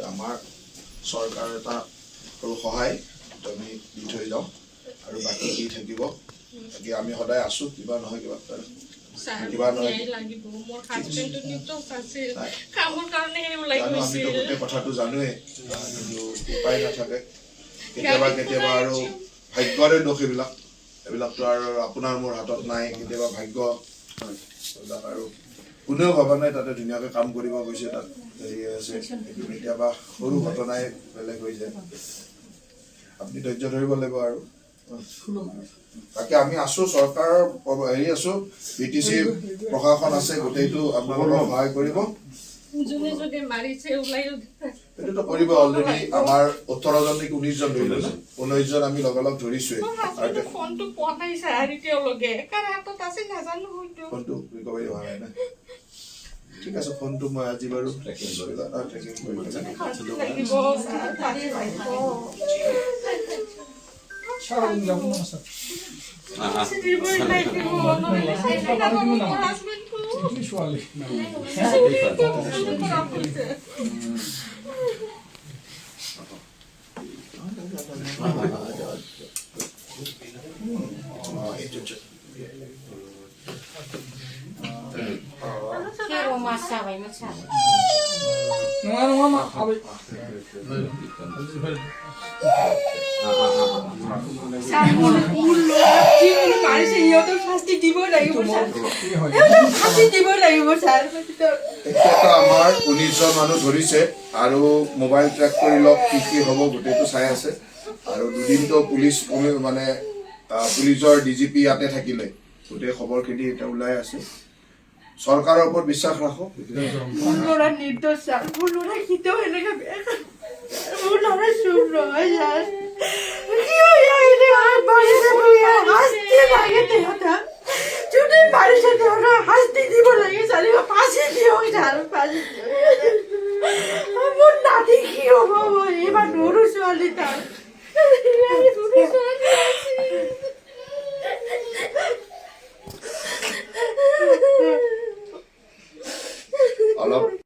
আমাৰ চৰকাৰৰ এটা সৰু সহায় আমি দি থৈ যাওঁ আৰু বাকী কি থাকিব বাকী আমি সদায় আছোঁ কিবা নহয় কিবা আমিতো গোটেই কথাটো জানোৱেই কিন্তু উপায় নাথাকে কেতিয়াবা আৰু ভাগ্যৰে দোষ এইবিলাকতো আৰু আপোনাৰ মোৰ হাতত নাই কেতিয়াবা ভাগ্য আৰু কোনেও ভবা নাই তাতে ধুনীয়াকৈ কাম কৰিব গৈছে তাত হেৰি আছে কেতিয়াবা সৰু ঘটনাই বেলেগ হৈ যায় আপুনি ধৈৰ্য ধৰিব লাগিব আৰু বাকী আমি আছোঁ চৰকাৰৰ হেৰি আছোঁ BTC প্ৰশাসন আছে গোটেইটো আপোনালোকক সহায় কৰিব এইটোতো কৰিব অলৰেডি আমাৰ 18 জন নেকি 19 জন ধৰিলোঁ 19 জন আমি লগালগ ধৰিছোৱেই ফোনটো ৰিকভাৰী হোৱা নাই না ঠিক আছে ফোনটো মই আজি বাৰু ট্ৰেকিং আমাৰ 19 জন মানুহ ধৰিছে আৰু মোবাইল ট্ৰেক কৰি লওক কি হ'ব গোটেইটো চাই আছে আৰু দুদিনটো পুলিচ মানে পুলিচৰ DGP ইয়াতে থাকিলে গোটেই খবৰখিনি এতিয়া ওলাই আছে চৰকাৰৰ ওপৰত বিশ্বাস ৰাখক নিৰ্দোষ